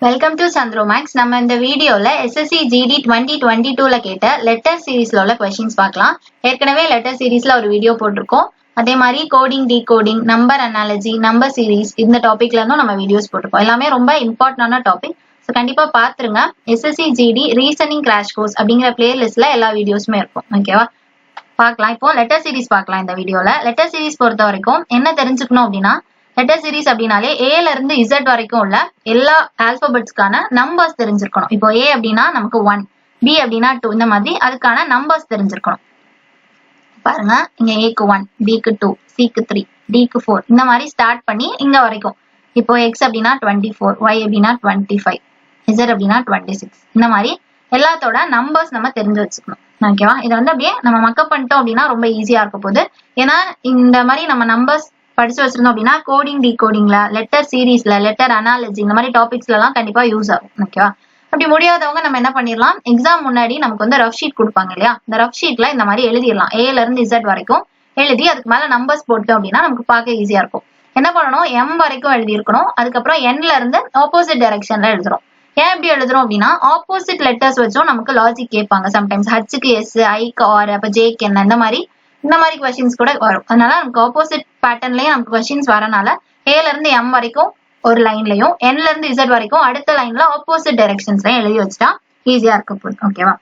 Welcome to சந்திரோமேக்ஸ். நம்ம இந்த வீடியோல எஸ்எஸ்சி ஜிடி 2022ல கேட்ட லெட்டர் சீரீஸ்ல உள்ள கொஸ்டின்ஸ் பார்க்கலாம். ஏற்கனவே லெட்டர் சீரீஸ்ல ஒரு வீடியோ போட்டிருக்கோம். அதே மாதிரி coding, decoding, number analogy, number series இந்த டாபிக்ல இருந்தும் நம்ம வீடியோஸ் போட்டிருக்கோம். எல்லாமே ரொம்ப இம்பார்ட்டன்டான டாபிக். ஸோ கண்டிப்பா பாத்துருங்க. SSC GD reasoning crash course அப்படிங்கிற பிளேலிஸ்ட்ல எல்லா வீடியோஸுமே இருக்கும். ஓகேவா, பார்க்கலாம். இப்போ லெட்டர் சீரீஸ் பார்க்கலாம். இந்த வீடியோல லெட்டர் சீரீஸ் பொறுத்த வரைக்கும் என்ன தெரிஞ்சுக்கணும் அப்படின்னா, லெட்டர் சீரீஸ் அப்படின்னாலே ஏல இருந்து இசட் வரைக்கும் உள்ள எல்லா ஆல்பபெட்ஸ்க்கான நம்பர்ஸ் தெரிஞ்சிருக்கணும். இப்போ ஏ அப்படின்னா நமக்கு 1, பி அப்படின்னா 2, இந்த மாதிரி அதுக்கான நம்பர்ஸ் தெரிஞ்சிருக்கணும். பாருங்க, இங்க ஏக்கு 1, பிக்கு 2, சிக்கு 3, டிக்கு 4, இந்த மாதிரி ஸ்டார்ட் பண்ணி இங்க வரைக்கும். இப்போ எக்ஸ் அப்படின்னா 24, ஒய் அப்படின்னா 25, இசட் அப்படின்னா 26, இந்த மாதிரி எல்லாத்தோட நம்பர்ஸ் நம்ம தெரிஞ்சு வச்சுக்கணும். ஓகேவா, இதை வந்து அப்படியே நம்ம மக்கப் பண்ணிட்டோம் அப்படின்னா ரொம்ப ஈஸியா இருக்க போகுது. ஏன்னா இந்த மாதிரி நம்ம நம்பர்ஸ் படிச்சு வச்சிருந்தோம் அப்படின்னா கோடிங், டீகோடிங்ல, லெட்டர் சீரீஸ்ல, லெட்டர் அனாலஜி இந்த மாதிரி டாபிக்ஸ்ல எல்லாம் கண்டிப்பா யூஸ் ஆகும். ஓகேவா, அப்படி முடியாதவங்க நம்ம என்ன பண்ணிடலாம், எக்ஸாம் முன்னாடி நமக்கு வந்து ரஃப் ஷீட் கொடுப்பாங்க இல்லையா, இந்த ரஃப் ஷீட்ல இந்த மாதிரி எழுதிடலாம். ஏல இருந்து இசட் வரைக்கும் எழுதி அதுக்கு மேல நம்பர்ஸ் போட்டோம் அப்படின்னா நமக்கு பார்க்க ஈஸியா இருக்கும். என்ன பண்ணணும், எம் வரைக்கும் எழுதி இருக்கணும். அதுக்கப்புறம் என்ல இருந்து ஆப்போசிட் டைரக்ஷன்ல எழுதுறோம். ஏன் இப்படி எழுதுறோம் அப்படின்னா, ஆப்போசிட் லெட்டர்ஸ் வச்சும் நமக்கு லாஜிக் கேட்பாங்க. சம்டைம்ஸ் ஹச்சுக்கு எஸ், ஐக்கு ஆர், அப்ப ஜேக்கு என்ன, இந்த மாதிரி கொஸ்டின்ஸ் கூட வரும். அதனால நமக்கு ஆப்போசிட் பேட்டர்ன்லயே நமக்கு கொஸ்டின்ஸ் வரனால ஏல இருந்து எம் வரைக்கும் ஒரு லைன்லயும், என்ல இருந்து இசட் வரைக்கும் அடுத்த லைன்ல ஆப்போசிட் டைரக்ஷன்ஸ்லயும் எழுதி வச்சுட்டா ஈஸியா இருக்க போகுது. ஓகேவா,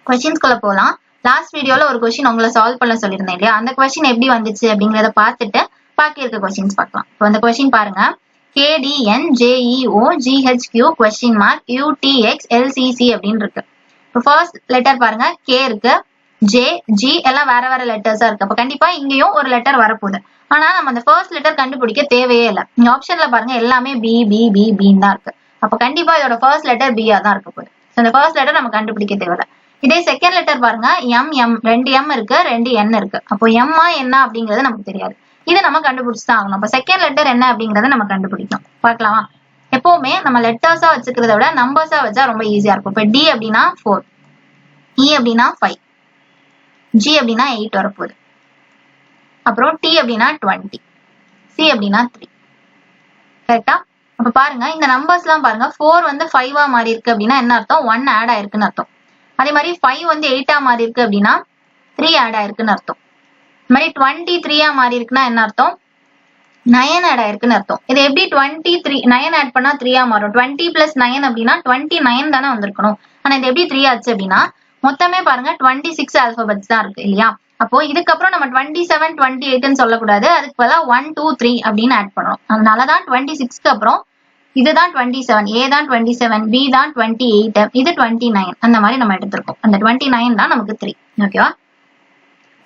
கொஸ்டின்ஸ்குள்ள போலாம். லாஸ்ட் வீடியோல ஒரு கொஸ்டின் உங்களை சால்வ் பண்ண சொல்லியிருந்தேன் இல்லையா, அந்த கொஸ்டின் எப்படி வந்துச்சு அப்படிங்கறத பார்த்துட்டு பாக்கி இருக்க கொஸ்டின்ஸ் பார்க்கலாம். இப்போ அந்த கொஸ்டின் பாருங்க, KDNJEOGHQ question mark UTXLCC அப்படின்னு இருக்கு. இப்போ ஃபர்ஸ்ட் லெட்டர் பாருங்க, கே இருக்கு, ஜே, ஜி எல்லாம் வேற வேற லெட்டர்ஸா இருக்கு. அப்ப கண்டிப்பா இங்கேயும் ஒரு லெட்டர் வரப்போகுது. ஆனா நம்ம அந்த ஃபர்ஸ்ட் லெட்டர் கண்டுபிடிக்க தேவையே இல்லை. இந்த ஆப்ஷன்ல பாருங்க எல்லாமே பி பி பி பின்னு தான் இருக்கு. அப்ப கண்டிப்பா இதோட ஃபர்ஸ்ட் லெட்டர் பியா தான் இருக்க போகுது. அந்த ஃபர்ஸ்ட் லெட்டர் நம்ம கண்டுபிடிக்க தேவையில்லை. இதே செகண்ட் லெட்டர் பாருங்க, எம் எம் 2 எம் இருக்கு, 2 என் இருக்கு. அப்போ எம்மா என்ன அப்படிங்கறது நமக்கு தெரியாது. இதை நம்ம கண்டுபிடிச்சுதான் ஆகணும். அப்ப செகண்ட் லெட்டர் என்ன அப்படிங்கறத நம்ம கண்டுபிடிக்கணும். பார்க்கலாமா, எப்பவுமே நம்ம லெட்டர்ஸா வச்சுக்கிறத விட நம்பர்ஸா வச்சா ரொம்ப ஈஸியா இருக்கும். இப்ப டி அப்படின்னா 4, இ அப்படின்னா 5, ஜி அப்படின்னா 8 வரப்போகுது. அப்புறம் டி அப்படின்னா 20, சி அப்படின்னா 3. கரெக்டா? அப்ப பாருங்க, இந்த நம்பர்ஸ் எல்லாம் பாருங்க, 4 வந்து 5 மாறி இருக்கு அப்படின்னா என்ன அர்த்தம், 1 ஆட் ஆயிருக்குன்னு அர்த்தம். அதே மாதிரி 5 வந்து 8 மாறி இருக்கு அப்படின்னா 3 ஆட் ஆயிருக்குன்னு அர்த்தம். இந்த மாதிரி 23 மாறி இருக்குன்னா என்ன அர்த்தம், 9 ஆட் ஆயிருக்குன்னு அர்த்தம். இது எப்படி 23 9 ஆட் பண்ணா 3 மாறும், 20 + 9 அப்படின்னா 29 தானே வந்திருக்கணும். ஆனா இது எப்படி 3 ஆச்சு அப்படின்னா, மொத்தமே பாருங்க 26 ஆல்பபெட்ஸ் தான் இருக்கு இல்லையா. அப்போ இதுக்கப்புறம் நம்ம 27 28ன்னு சொல்லக்கூடாது, அதுக்கு பதிலா 1 2 3 அப்படின்னு ஆட் பண்ணணும். அதனாலதான் 26க்கு அப்புறம் இதுதான் 27, ஏ தான் 27, பி தான் 28, இது 29, அந்த மாதிரி நம்ம எடுத்திருக்கோம். அந்த 29 தான் நமக்கு 3. ஓகேவா,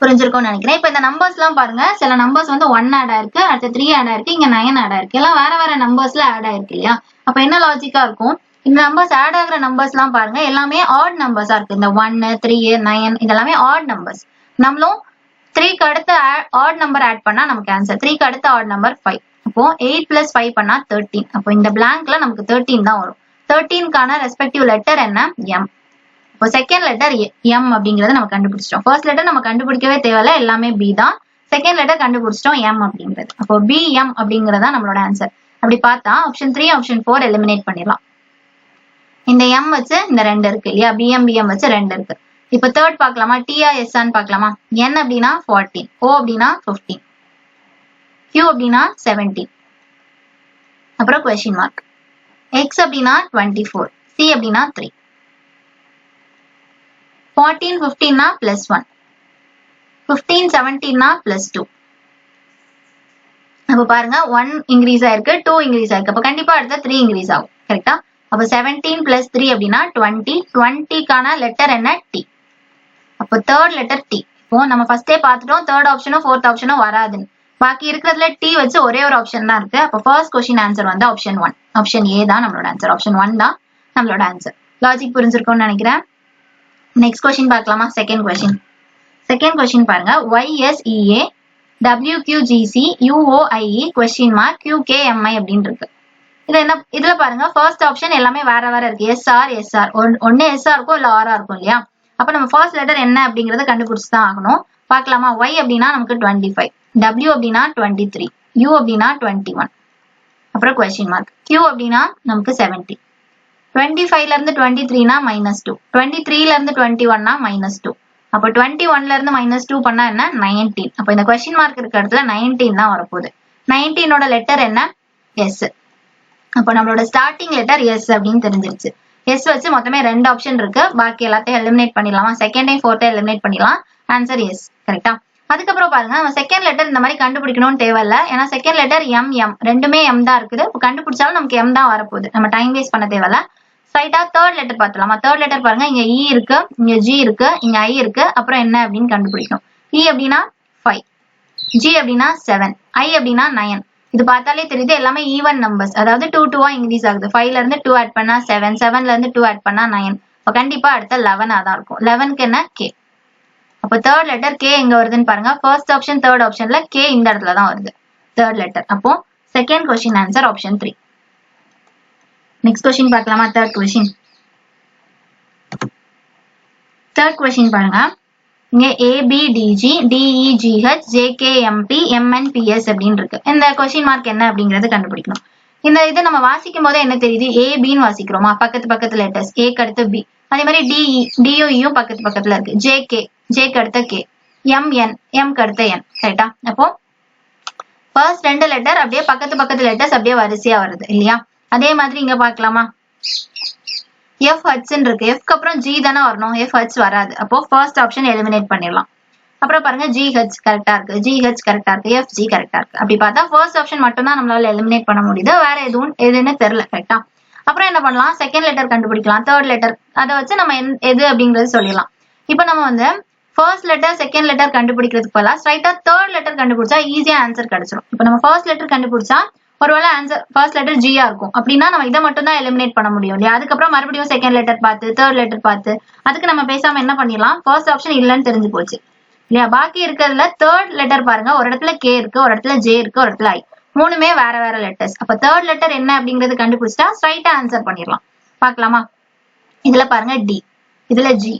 புரிஞ்சிருக்கும்னு நினைக்கிறேன். இப்ப இந்த நம்பர்ஸ் எல்லாம் பாருங்க, சில நம்பர்ஸ் வந்து 1 ஆட் ஆயிருக்கு, அடுத்து 3 ஆட் ஆயிருக்கு, இங்க 9 ஆட் ஆயிருக்கு, எல்லாம் வேற வேற நம்பர்ஸ்ல ஆட் ஆயிருக்கு இல்லையா. அப்ப என்ன லாஜிக்கா இருக்கும், இந்த நம்பர்ஸ் ஆட் ஆகுற நம்பர்ஸ் எல்லாம் பாருங்க எல்லாமே ஆட் நம்பர்ஸா இருக்கு. இந்த 1 3 9 இதெல்லாமே ஆட் நம்பர்ஸ். நம்மளும் 3க்கு அடுத்த ஆட் நம்பர் ஆட் பண்ணா நமக்கு ஆன்சர். 3க்கு அடுத்த ஆட் நம்பர் 5. அப்போ 8 + 5 பண்ணா 13. அப்போ இந்த பிளாங்க்ல நமக்கு 13 தான் வரும். 13க்கான ரெஸ்பெக்டிவ் லெட்டர் என்ன, எம். இப்போ செகண்ட் லெட்டர் எம் அப்படிங்கறத நம்ம கண்டுபிடிச்சிட்டோம். ஃபர்ஸ்ட் லெட்டர் நம்ம கண்டுபிடிக்கவே தேவையில்ல, எல்லாமே பி தான். செகண்ட் லெட்டர் கண்டுபிடிச்சிட்டோம், எம் அப்படிங்கிறது. அப்போ பிஎம் அப்படிங்கறதா நம்மளோட ஆன்சர். அப்படி பார்த்தா ஆப்ஷன் 3 ஆப்ஷன் 4 எலிமினேட் பண்ணிடலாம். இந்த எம் வச்சு இந்த 2 இருக்கு இல்லையா, பிஎம் வச்சு 2 இருக்கு. இப்ப தேர்ட் பார்க்கலாமா, டிஆ எஸ்ஆன்னு பார்க்கலாமா. என் அப்படின்னா 14, ஓ அப்படின்னா 15, கியூ அப்படின்னா 17, அப்புறம் கொஸ்டின் மார்க். எக்ஸ் அப்படின்னா 24, சி அப்படின்னா 3, 14 15னா +1, 15 17னா +2. அப்ப பாருங்க 1 இன்க்ரீஸ் ஆயிருக்கு, 2 இன்க்ரீஸ் ஆயிருக்கு. அப்ப கண்டிப்பா அடுத்த 3 இன்க்ரீஸ் ஆகும். கரெக்டா? அப்ப 17 + 3 அப்படின்னா 20. 20க்கான லெட்டர் என்ன, டி. அப்போ தேர்ட் லெட்டர் டி. இப்போ நம்ம ஃபர்ஸ்டே பார்த்துட்டோம், தேர்ட் ஆப்ஷனும் ஃபோர்த் ஆப்ஷனும் வராதுன்னு. பாக்கி இருக்கிறதுல டி வச்சு ஒரே ஒரு ஆப்ஷன் தான் இருக்கு. அப்போ ஃபர்ஸ்ட் கொஸ்டின் ஆன்சர் வந்து ஆப்ஷன் 1. ஆப்ஷன் ஏ தான் நம்மளோட ஆன்சர். ஆப்ஷன் 1 தான் நம்மளோட ஆன்சர். லாஜிக் புரிஞ்சிருக்கும்னு நினைக்கிறேன். நெக்ஸ்ட் கொஸ்டின் பார்க்கலாமா, செகண்ட் கொஸ்டின். செகண்ட் கொஸ்டின் பாருங்க, YSEA WQGC UOIE question mark QKMI அப்படின்னு இருக்கு. இது என்ன, இதுல பாருங்க ஃபர்ஸ்ட் ஆப்ஷன் எல்லாமே வேற வேற இருக்கு. SR ஒன்னு SR இருக்கும், இல்ல RR இருக்கும் இல்லையா. அப்ப நம்ம ஃபர்ஸ்ட் லெட்டர் என்ன அப்படிங்கறத கண்டுபிடிச்சு தான் ஆகணும். பார்க்கலாமா, Y அப்படின்னா நமக்கு 25, W அப்படின்னா 23, U அப்படின்னா 21, அப்புறம் கொஸ்டின் மார்க். Q அப்படின்னா நமக்கு 70. 25ல இருந்து 23னா -2, 23ல இருந்து 21னா -2. அப்ப 21ல இருந்து -2 பண்ணா என்ன 19. அப்ப இந்த கொஸ்டின் மார்க் இருக்க இடத்துல 19 தான் வரப்போகுது. 19ஓட லெட்டர் என்ன எஸ். அப்ப நம்மளோட ஸ்டார்டிங் லெட்டர் எஸ் அப்படின்னு தெரிஞ்சிருச்சு. எஸ் வச்சு மொத்தமே 2 ஆப்ஷன் இருக்கு. பாக்கி எல்லாத்தையும் எலிமினேட் பண்ணிடலாமா? செகண்டையும் ஃபோர்த்தையும் எலிமினேட் பண்ணிடலாம். Answer S. கரெக்டா? அதுக்கப்புறம் பாருங்க, நம்ம செகண்ட் லெட்டர் இந்த மாதிரி கண்டுபிடிக்கணும்னு தேவையில்ல. ஏன்னா செகண்ட் லெட்டர் எம் எம் ரெண்டுமே எம் தான் இருக்குது. இப்போ கண்டுபிடிச்சாலும் நமக்கு எம் தான் வரப்போகுது. நம்ம டைம் வேஸ்ட் பண்ண தேவையில்ல. ஸ்ட்ரைட்டா தேர்ட் லெட்டர் பார்த்துலாமா? தேர்ட் லெட்டர் பாருங்க, இங்க இ இருக்கு, இங்க ஜி இருக்கு, இங்க ஐ இருக்கு. அப்புறம் என்ன அப்படின்னு கண்டுபிடிக்கணும். இ அப்படின்னா 5, ஜி அப்படின்னா 7, ஐ அப்படின்னா 9. இது பார்த்தாலே தெரியுது எல்லாமே ஈவன் நம்பர்ஸ். அதாவது 2 2 இன்க்ரீஸ் ஆகுது. 5ல இருந்து 2 ஆட் பண்ணா 7, 7ல இருந்து 2 ஆட் பண்ணா 9. இப்போ கண்டிப்பா அடுத்த 11 தான் இருக்கும். 11க்கு என்ன கே. அப்போ தேர்ட் லெட்டர் கே எங்க வருதுன்னு பாருங்க. ஃபர்ஸ்ட் ஆப்ஷன் தேர்ட் ஆப்ஷன்ல கே இந்த இடத்துல தான் வருது, தேர்ட் லெட்டர். அப்போ second question answer option 3. Next question பார்க்கலாமா? Third question. தேர்ட் கொஸ்டின் பாருங்க, இங்க ஏபிடிஜி டிஇஜிஹெச் ஜேகேஎம்பி எம்என்பிஎஸ் அப்படின்னு இருக்கு. இந்த கொஸ்டின் மார்க் என்ன அப்படிங்கறது கண்டுபிடிக்கணும். இந்த இது நம்ம வாசிக்கும் போதே என்ன தெரியுது? ஏபின்னு வாசிக்கிறோமா? பக்கத்து பக்கத்து லெட்டர்ஸ். ஏக்கு அடுத்து பி. அதே மாதிரி டிஇ டிஓயும் பக்கத்து பக்கத்துல இருக்கு. ஜேகே ஜேக்கு அடுத்த கே, எம்என் எம்க்கு அடுத்த என். கரெக்டா? அப்போ ஃபர்ஸ்ட் 2 லெட்டர் அப்படியே பக்கத்து பக்கத்து லெட்டர்ஸ் அப்படியே வரிசையா வருது இல்லையா? அதே மாதிரி இங்க பாக்கலாமா? எஃப் ஹச்ன்னு இருக்கு. எஃப்க்கு அப்புறம் ஜி தானே வரணும், எஃப் ஹச் வராது. அப்போ ஃபர்ஸ்ட் ஆப்ஷன் எலிமினேட் பண்ணிடலாம். அப்புறம் பாருங்க, ஜிஹெச் கரெக்டா இருக்கு, ஜிஹெச் கரெக்டா இருக்கு, எஃப் ஜி கரெக்டா இருக்கு. அப்படி பார்த்தா ஃபர்ஸ்ட் ஆப்ஷன் மட்டும் தான் நம்மளால எலிமினேட் பண்ண முடியுது. வேற எதுன்னு தெரியல. கரெக்டா? அப்புறம் என்ன பண்ணலாம்? செகண்ட் லெட்டர் கண்டுபிடிக்கலாம், தேர்ட் லெட்டர். அதை வச்சு நம்ம எது அப்படிங்கறது சொல்லிடலாம். இப்போ நம்ம வந்து ஃபர்ஸ்ட் லெட்டர் செகண்ட் லெட்டர் கண்டுபிடிக்கிறதுக்கு பதிலா ஸ்ட்ரைட்டா தேர்ட் லெட்டர் கண்டுபிடிச்சா ஈஸியா ஆன்சர் கிடைச்சிடும். இப்போ நம்ம ஃபர்ஸ்ட் லெட்டர் கண்டுபிடிச்சா ஒருவேளை ஆன்சர் ஃபர்ஸ்ட் லெட்டர் ஜியா இருக்கும் அப்படின்னா நம்ம இதை மட்டும் தான் எலிமினேட் பண்ண முடியும் இல்லையா? அதுக்கப்புறம் மறுபடியும் செகண்ட் லெட்டர் பார்த்து தேர்ட் லெட்டர் பார்த்து அதுக்கு நம்ம பேசாம என்ன பண்ணிடலாம்? ஃபர்ஸ்ட் ஆப்ஷன் இல்லைன்னு தெரிஞ்சு போச்சு இல்லையா? பாக்கி இருக்கிறதுல தேர்ட் லெட்டர் பாருங்க, ஒரு இடத்துல கே இருக்கு, ஒரு இடத்துல ஜே இருக்கு, ஒரு இடத்துல ஐ. மூணுமே வேற வேற லெட்டர்ஸ். அப்ப தேர்ட் லெட்டர் என்ன அப்படிங்கறது கண்டுபிடிச்சா ஸ்ட்ரைட்டா ஆன்சர் பண்ணிடலாம். பாக்கலாமா? இதுல பாருங்க டி, இதுல ஜி,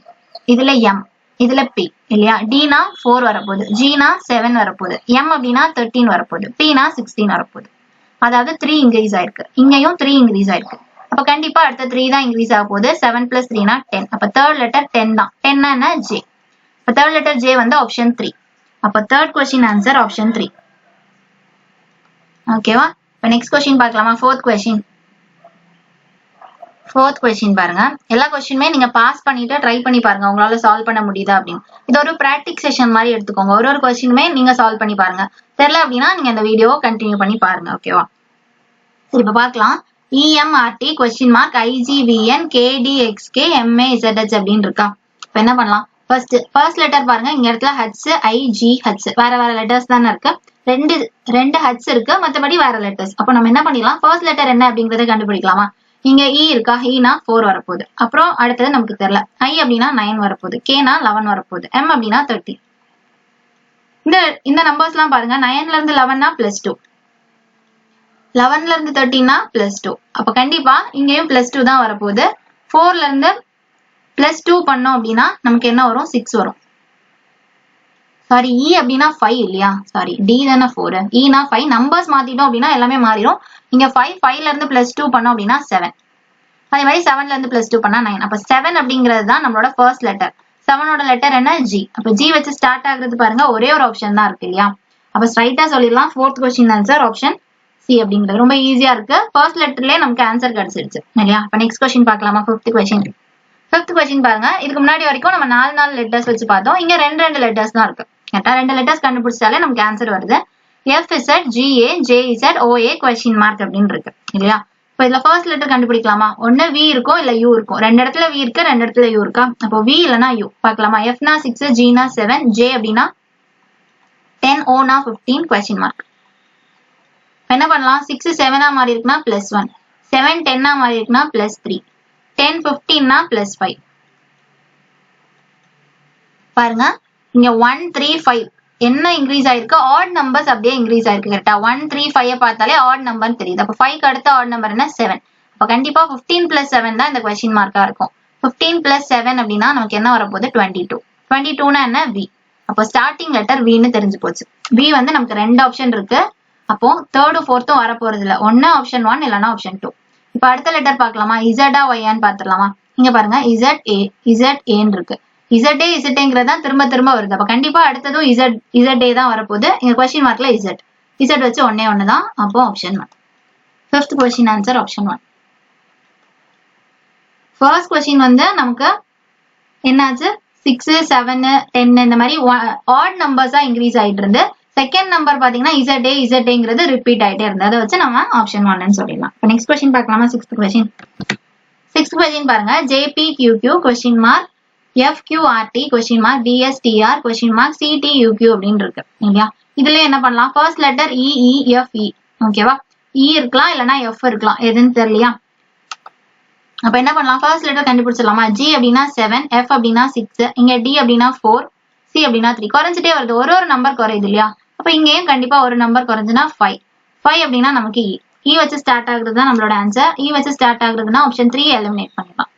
இதுல எம், இதுல பி இல்லையா? டினா 4 வரப்போகுது, ஜினா 7 வரப்போகுது, எம் அப்படின்னா 13 வரப்போகுது, பினா 16 வரப்போகுது. அதாவது 3 இன்க்ரீஸ் ஆயிருக்கு. இங்கேயும் 3 இன்க்ரீஸ் ஆயிருக்கு. அப்ப கண்டிப்பா அடுத்த 3 தான் இன்க்ரீஸ் ஆக போகுது. 7 + 3 = 10. அப்ப தேர்ட் லெட்டர் 10 தான். 10 என்ன? ஜே. அப்ப தேர்ட் லெட்டர் ஜே வந்து ஆப்ஷன் 3. அப்ப தேர்ட் கொஸ்டின் ஆன்சர் ஆப்ஷன் 3. ஓகேவா? இப்ப நெக்ஸ்ட் கொஸ்டின் பார்க்கலாமா? Fourth question. ஃபோர்த் கொஸ்டின் பாருங்க, எல்லா கொஸ்டினுமே நீங்க பாஸ் பண்ணிட்டு ட்ரை பண்ணி பாருங்க உங்களால சால்வ் பண்ண முடியுதா அப்படின்னு. இது ஒரு பிராக்டிஸ் செஷன் மாதிரி எடுத்துக்கோங்க. ஒரு கொஸ்டினுமே நீங்க சால்வ் பண்ணி பாருங்க. தெரியல அப்படின்னா நீங்க இந்த வீடியோவை கண்டினியூ பண்ணி பாருங்க. ஓகேவா? சரி, இப்ப பாக்கலாம். இஎம்ஆர்டி கொஸ்டின் மார்க் ஐஜிவிஎன் கேடிஎக்ஸ்கே எம்ஏஇசட்ஹெச் அப்படின்னு இருக்கா? இப்ப என்ன பண்ணலாம்? ஃபர்ஸ்ட் லெட்டர் பாருங்க, இங்க இடத்துல ஹச் ஐ ஜி ஹச் வேற வேற லெட்டர்ஸ் தானே இருக்கு. ரெண்டு ஹச் இருக்கு, மற்றபடி வேற லெட்டர்ஸ். அப்போ நம்ம என்ன பண்ணிடலாம்? ஃபர்ஸ்ட் லெட்டர் என்ன அப்படிங்கறத கண்டுபிடிக்கலாமா? இங்க இ இருக்கா? ஈனா 4 வரப்போகுது. அப்புறம் அடுத்தது நமக்கு தெரியல. ஐ அப்படின்னா 9 வரப்போகுது, கேனா 11 வரப்போகுது, எம் அப்படின்னா 13. இந்த நம்பர்ஸ் எல்லாம் பாருங்க, 9ல இருந்து 11னா +2, 11ல இருந்து 13னா +2. அப்ப கண்டிப்பா இங்கேயும் +2 தான் வரப்போகுது. 4ல இருந்து +2 பண்ணோம் அப்படின்னா நமக்கு என்ன வரும்? 6 வரும். சாரி, இ அப்படின்னா 5 இல்லையா? சாரி, டி தானே 4, ஈனா 5. நம்பர்ஸ் மாத்திட்டோம் அப்படின்னா எல்லாமே மாறிடும். இங்க 5ல இருந்து +2 பண்ணோம் அப்படின்னா 7. அதே மாதிரி 7ல இருந்து +2 பண்ணா 9. அப்ப 7 அப்படிங்கிறது தான் நம்மளோட ஃபர்ஸ்ட் லெட்டர். 7ஓட லெட்டர் என்ன? ஜி. அப்ப ஜி வச்சு ஸ்டார்ட் ஆகுறது பாருங்க, ஒரே ஒரு ஆப்ஷன் தான் இருக்கு இல்லையா? அப்ப ஸ்ட்ரைட்டா சொல்லிடலாம். Fourth question answer option C அப்படிங்கிறது ரொம்ப ஈஸியா இருக்கு. ஃபர்ஸ்ட் லெட்டர்லயே நமக்கு ஆன்சர் கிடைச்சிருச்சு இல்லையா? அப்ப நெக்ஸ்ட் கொஸ்டின் பார்க்கலாமா? ஃபிஃப்த் கொஸ்டின் பாருங்க, இதுக்கு முன்னாடி வரைக்கும் நம்ம 4 லெட்டர்ஸ் வச்சு பார்த்தோம். இங்க 2 லெட்டர்ஸ் தான் இருக்கு. கரெக்டா? 2 லெட்டர்ஸ் கண்டுபிடிச்சாலே நமக்கு ஆன்சர் வருது. FZ GA JZ OA question mark அப்படின்னு இருக்கு இல்லையா? இப்போ இதுல ஃபர்ஸ்ட் லெட்டர் கண்டுபிடிக்கலாமா? ஒன்னு வி இருக்கும், இல்ல யூ இருக்கும். 2 இடத்துல வி இருக்கு, 2 இடத்துல யூ இருக்கா? அப்போ வி இல்லனா யூ. பார்க்கலாமா? Fனா 6, Gனா 7, J அப்படின்னா 10, Oனா 15 கொஸ்டின் மார்க். என்ன பண்ணலாம்? 6 7ஆ மாறி இருக்குன்னா +1, 7 10ஆ மாறி இருக்குன்னா +3, 10 15னா +5. பாருங்க, இங்க 1 3 5 என்ன இன்க்ரீஸ் ஆயிருக்கு? ஆட் நம்பர்ஸ் அப்படியே இன்க்ரீஸ் ஆயிருக்கு. கரெக்டா? 1 3 5 பார்த்தாலே ஆட் நம்பர் தெரியுது. அப்ப 5க்கு அடுத்த ஆட் நம்பர் என்ன? 7. அப்ப கண்டிப்பா 15 + 7 தான் இந்த கொஸ்டின் மார்க்கா இருக்கும். 15 + 7 அப்படின்னா நமக்கு என்ன வரப்போகுது? 22. 22னா என்ன? வி. அப்போ ஸ்டார்டிங் லெட்டர் வின்னு தெரிஞ்சு போச்சு. வி வந்து நமக்கு 2 ஆப்ஷன் இருக்கு. அப்போ தேர்டும் ஃபோர்த்தும் வரப்போறது இல்ல. ஒன்னு ஆப்ஷன் 1 இல்லைன்னா ஆப்ஷன் 2. இப்ப அடுத்த லெட்டர் பார்க்கலாமா? இசடா ஒய்யான்னு பாத்துடலாமா? இங்க பாருங்க இசட்ஏன்னு இருக்கு. இசட்ஏங்கிறது தான் திரும்ப திரும்ப வருது. அப்ப கண்டிப்பா அடுத்ததும் இசட்ஏ தான் வரப்போகுது. இங்க கொஸ்டின் மார்க்ல இசட் வச்சு ஒண்ணே தான். அப்போ option 1. 5th question answer option 1. First question வந்து நமக்கு என்னாச்சு? 6, 7, 10 இந்த மாதிரி ஆட் நம்பர்ஸா இன்க்ரீஸ் ஆயிட்டு இருந்து செகண்ட் நம்பர் பாத்தீங்கன்னா இசட்ஏங்கிறது ரிப்பீட் ஆயிட்டே இருந்தது. அதை வச்சு நம்ம ஆப்ஷன் 1 சொல்லிடலாம். இப்போ நெக்ஸ்ட் கொஸ்டின் பார்க்கலாமா? 6th question. 6th கொஸ்டின் பாருங்க. JPQQ question mark FQRT question mark DSTR question mark CTUQ அப்படின்னு இருக்கு இல்லையா? இதுல என்ன பண்ணலாம்? First letter EEFE. ஓகேவா? E இருக்கலாம் இல்லைன்னா F இருக்கலாம், எதுன்னு தெரியலையா? அப்ப என்ன பண்ணலாம்? First letter கண்டுபிடிச்சிடலாமா? G அப்படின்னா 7, F அப்படின்னா 6, இங்க D அப்படின்னா 4, C அப்படின்னா 3. குறைஞ்சிட்டே வருது, ஒரு நம்பர் குறையுது இல்லையா? அப்ப இங்கேயும் கண்டிப்பா ஒரு நம்பர் குறைஞ்சுன்னா 5. 5 அப்படின்னா நமக்கு E வச்சு ஸ்டார்ட் ஆகுறது தான் நம்மளோட ஆன்சர். E வச்சு ஸ்டார்ட் ஆகுறதுன்னா ஆப்ஷன் 3 எலிமினேட் பண்ணிடலாம்.